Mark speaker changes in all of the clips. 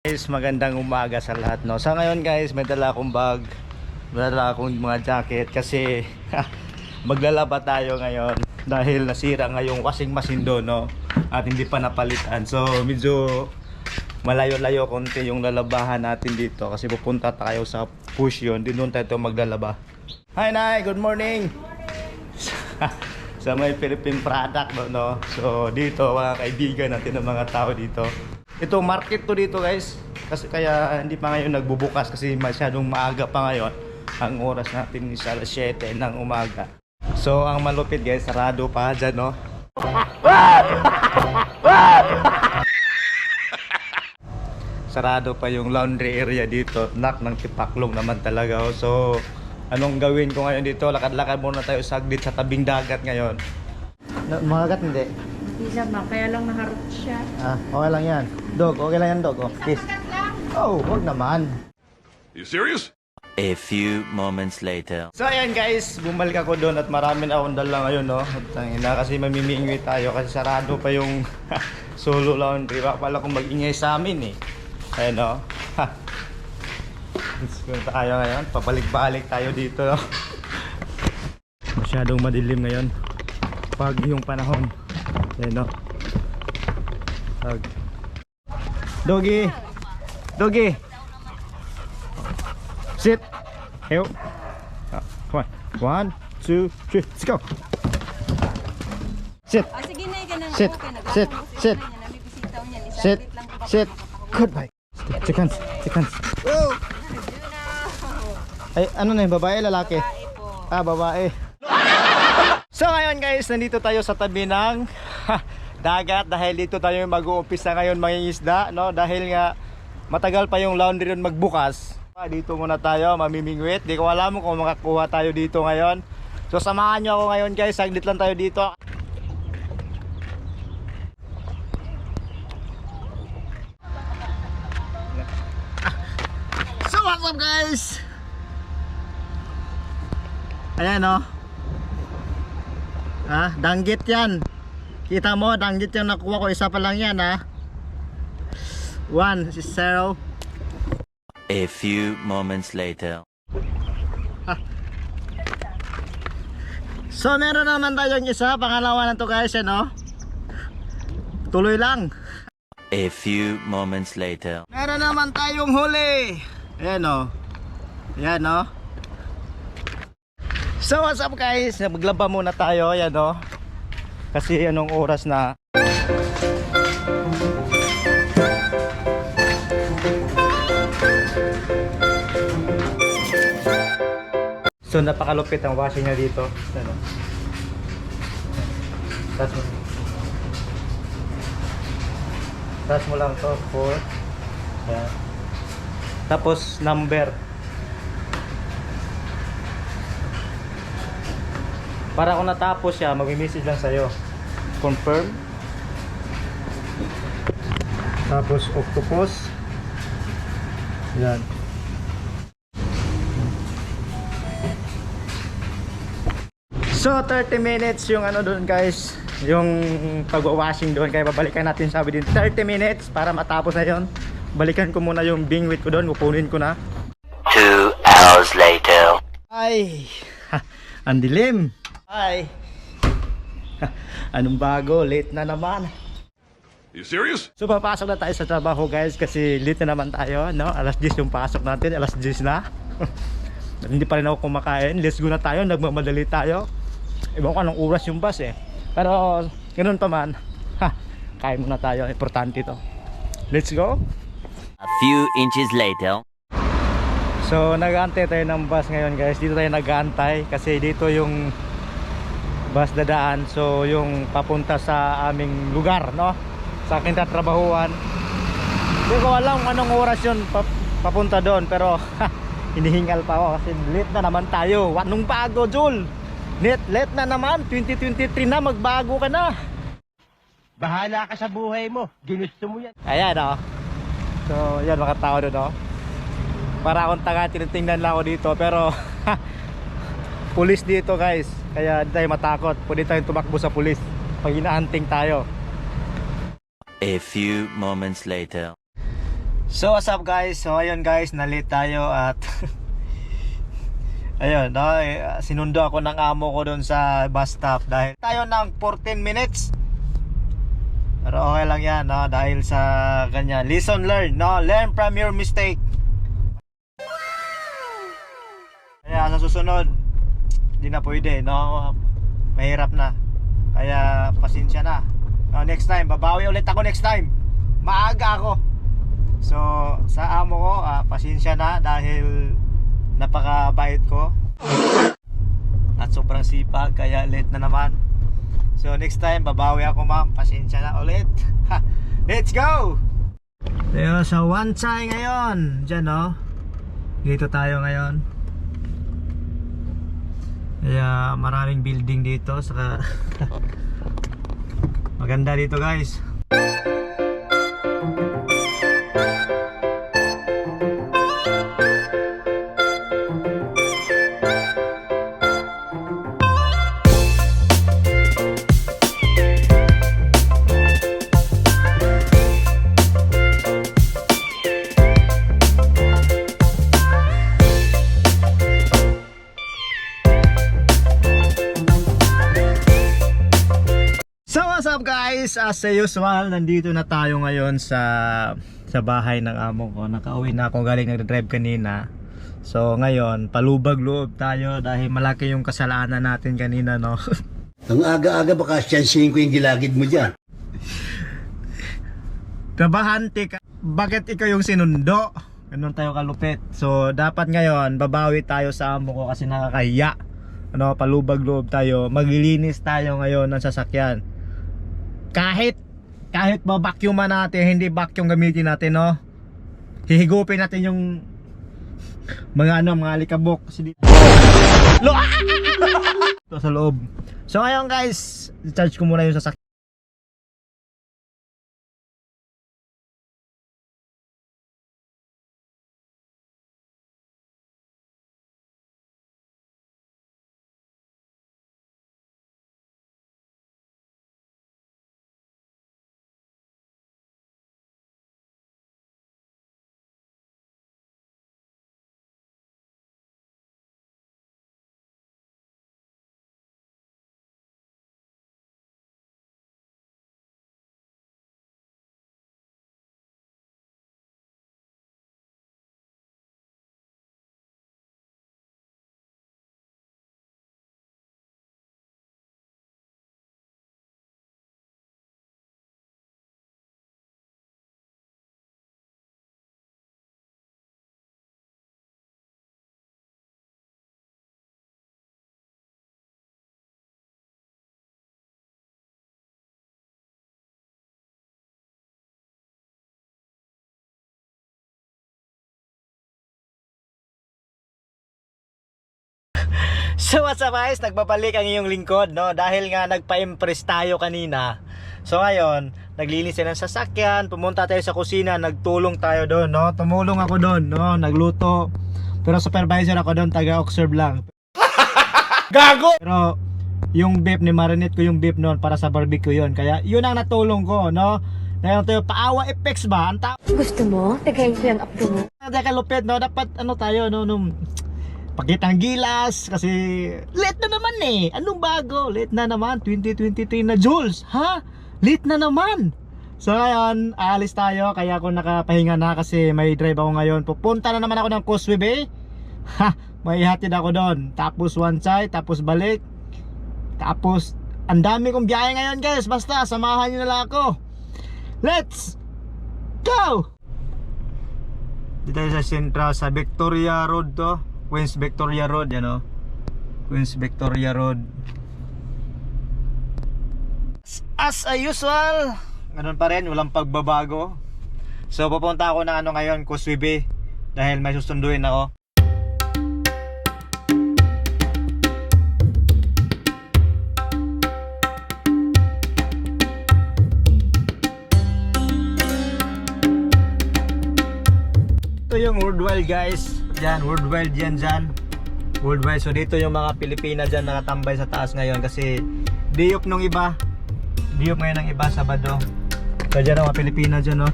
Speaker 1: Guys, magandang umaga sa lahat, no. Sa ngayon guys, may dala akong bag, may dala akong mga jacket kasi maglalaba tayo ngayon dahil nasira ngayong washing machine doon, no, at hindi pa napalitan. So medyo malayo-layo konti yung lalabahan natin dito kasi pupunta tayo sa push yun, din doon tayo maglalaba. Hi Nay, good morning. Sa may Philippine product, no. So dito mga kaibigan natin ng mga tao dito. Ito market to dito guys, kasi kaya hindi pa ngayon nagbubukas kasi masyadong maaga pa ngayon. Ang oras natin is alas 7 ng umaga. So ang malupit guys, sarado pa dyan, no. Sarado pa yung laundry area dito. Nak ng tipaklong naman talaga, oh. So anong gawin ko ngayon dito? Lakad-lakad muna tayo saglit sa tabing dagat ngayon. Makagat hindi?
Speaker 2: Hindi naman, kaya lang naharap siya.
Speaker 1: Okay lang yan. Dog, okay lang yan, dog. Oh, kiss. Oh, wag naman.
Speaker 3: You serious?
Speaker 4: A few moments later.
Speaker 1: So ayan guys, bumalik ako doon at marami na akong dala ngayon, no. Tangina kasi mamimingwi tayo kasi sarado pa yung solo laundry. Baka pala kung mag-ingay sa amin eh. Ayan, no. Let's go tayo ngayon. Pabalik-balik tayo dito, no? Masyadong madilim ngayon pag yung panahon. Ayan, no. Doggy, doggy, sit. Help. Come on. 1, 2, 3, let's go. Sit.
Speaker 2: Sige na, ganun.
Speaker 1: Sit. Sit. Sit. Sit. Sit. Goodbye. Seconds. Seconds. Oh. Ay, ano na yung babae, lalaki? Babae. So ngayon guys, nandito tayo sa tabi ng dagat dahil dito tayo mag-uumpisa ngayon mangingisda, no? Dahil nga matagal pa yung laundry ron magbukas. Dito muna tayo mamimingwit. Di ko alam kung makakuha tayo dito ngayon. So samahan nyo ako ngayon guys, saglit lang tayo dito. So what's up guys? Ayan, no. Danggit yan. Kita mo, danggit yung nakuha ko. Isa pa lang yan, 1, 0.
Speaker 4: A few moments later.
Speaker 1: So meron naman tayong isa. Pangalawa na to guys, no. Tuloy lang.
Speaker 4: A few moments later.
Speaker 1: Meron naman tayong huli. Ayan, no. Ayan, no. So what's up guys, maglaba muna tayo, ayan, no. Kasi anong oras na. So napakalupit ang washing niya dito, ano. Tas mo lang to 4. Ayan. Tapos number. Para kung natapos siya, mag-message lang sa'yo. Confirm. Tapos octopus. Yan. So 30 minutes yung ano doon guys, yung pag-washing doon. Kaya babalikan natin, sabi din 30 minutes para matapos na yon. Balikan ko muna yung bingwit ko doon, kukunin ko na.
Speaker 4: 2 hours later.
Speaker 1: Ay, ang dilim. Ay. Anong bago? Late na naman.
Speaker 3: You serious?
Speaker 1: So papasok na tayo sa trabaho guys kasi late na naman tayo, no? Alas 10 yung pasok natin, alas 10 na. Hindi pa rin ako kumakain. Let's go na tayo, nagmamadali tayo. Iba ko anong oras yung bus eh. Pero ganoon pa man, kain muna tayo, importante to. Let's go.
Speaker 4: A few inches later.
Speaker 1: So nag-aantay tayo ng bus ngayon guys. Dito tayo nag-aantay kasi dito yung bus dadaan. So yung papunta sa aming lugar, no, sa aking tatrabahuan. Hindi ko alam kung anong oras yun papunta doon. Pero hinihingal pa ako kasi late na naman tayo. Anong bago, Jul? Late na naman. 2023 na, magbago ka na.
Speaker 5: Bahala ka sa buhay mo. Ginusto mo yan.
Speaker 1: Ayan, oh. So yan mga tao doon, oh. Para akong taga, tinitingnan lang ako dito. Pero pulis dito guys, kaya hindi tayo matakot. Pwede tayong tumakbo sa pulis pag inaanting tayo.
Speaker 4: A few moments later.
Speaker 1: So what's up guys? So ayun guys, na-late tayo at ayun, no, sinundo ako ng amo ko doon sa bus stop dahil tayo ng 14 minutes. Pero okay lang yan, no, dahil sa ganyan. Lesson learned, no? Learn from your mistake. Kaya sa susunod, hindi na pwede, no? Mahirap na. Kaya pasensya na. No, next time, babawi ulit ako next time. Maaga ako. So, sa amo ko, pasensya na dahil napakabait ko. At sobrang sipag, kaya late na naman. So, next time, babawi ako ma'am. Pasensya na ulit. Let's go! So, one time ngayon. Diyan, no? Dito tayo ngayon. Kaya maraming building dito. Saka maganda dito guys. So what's up guys? As usual, nandito na tayo ngayon sa bahay ng amo ko. Nakauwi na ako, galing nagdrive kanina. So ngayon, palubag loob tayo dahil malaki yung kasalanan natin kanina, no?
Speaker 5: Ang aga-aga baka siyansihin ko yung gilagid mo dyan.
Speaker 1: Trabahante ka. Bakit ikaw yung sinundo? Ganun tayo kalupit. So dapat ngayon, babawi tayo sa amo ko kasi nakakahiya. Ano, palubag loob tayo. Maglilinis tayo ngayon ng sasakyan. Kahit ba-vacuuman natin, hindi vacuum gamitin natin, no? Hihigupin natin yung mga alikabok kasi dito. Ito sa loob. So ngayon guys, charge ko muna yung sasakyan. So what's up guys, nagbabalik ang iyong lingkod, no? Dahil nga nagpa-impress tayo kanina. So ngayon, naglilinis tayo ng sasakyan, pumunta tayo sa kusina, nagtulong tayo doon, no? Tumulong ako doon, no? Nagluto. Pero supervisor ako doon, taga-observe lang. Gago! Pero yung beef ni marinate ko yung beef noon para sa barbecue yun. Kaya yun ang natulong ko, no? Ngayon tayo, paawa effects ba?
Speaker 6: Gusto mo? Tagayin ko yung updo mo.
Speaker 1: Teka lupit, no? Dapat ano tayo, no? Pakitang gilas kasi late na naman eh. Anong bago? Late na naman, 2023 na Jules. Ha? Late na naman. So ngayon, aalis tayo. Kaya ako nakapahinga na kasi may drive ako ngayon. Pupunta na naman ako ng Causeway Bay. Ha? May ihatid ako doon. Tapos one side, tapos balik. Tapos ang dami kong biyahe ngayon guys. Basta samahan nyo na lang ako. Let's go! Dito tayo sa Central, sa Victoria Road to. Queens Victoria Road, yan o. Queens Victoria Road. As usual, ganun pa rin, walang pagbabago. So pupunta ako na ngayon, Causeway Bay, dahil may susunduin ako. Ito yung Worldwide guys. Diyan, Worldwide yan dyan. Worldwide. So dito yung mga Pilipina dyan nakatambay sa taas ngayon kasi day-off nung iba. Day-off ngayon ng iba, Sabado. So dyan ang mga Pilipina dyan, no?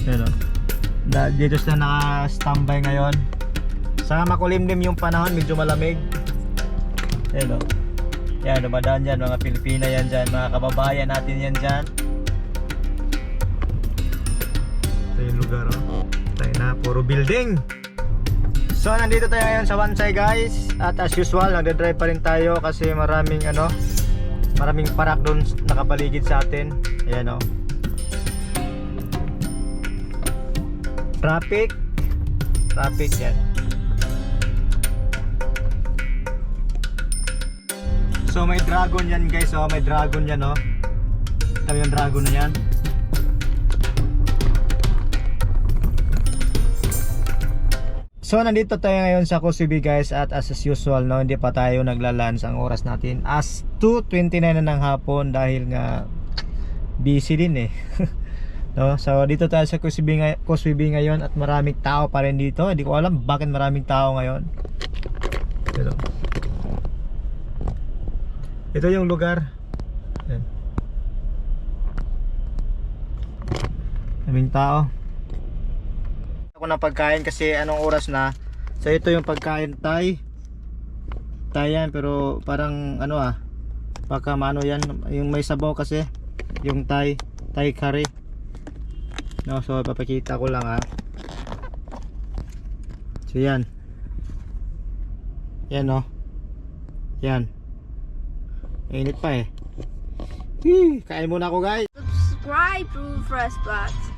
Speaker 1: Yan, no? Dito sila naka-standby ngayon. Sa makulimlim yung panahon, medyo malamig. Ayan o. Yan, dumadaan dyan, mga Pilipina yan dyan, mga kababayan natin yan dyan. Ito yung lugar o. Tayo na, puro building. So nandito tayo ngayon sa Wansay guys. At as usual, nagdadrive pa rin tayo kasi maraming maraming parak doon nakapaligid sa atin. Ayan o. Traffic yan. So may dragon yan guys, oh, may dragon yan, oh. Ito yung dragon na yan. So nandito tayo ngayon sa Kusibi guys, at as usual, no, hindi pa tayo nagla-lunch. Ang oras natin as 2:29 na ng hapon dahil nga busy din eh. No, so dito tayo sa Kusibi ngayon at maraming tao pa rin dito. Hindi ko alam bakit maraming tao ngayon. Ito yung lugar. Ayan. Maraming tao. Ako na pagkain kasi anong oras na. So ito yung pagkain Thai yan, pero parang baka maano yan, yung may sabaw kasi yung Thai curry. No, so papakita ko lang So yan. Yan oh. Yan. Init pa eh. Kain muna ako guys.
Speaker 7: Subscribe to Fresh Blood.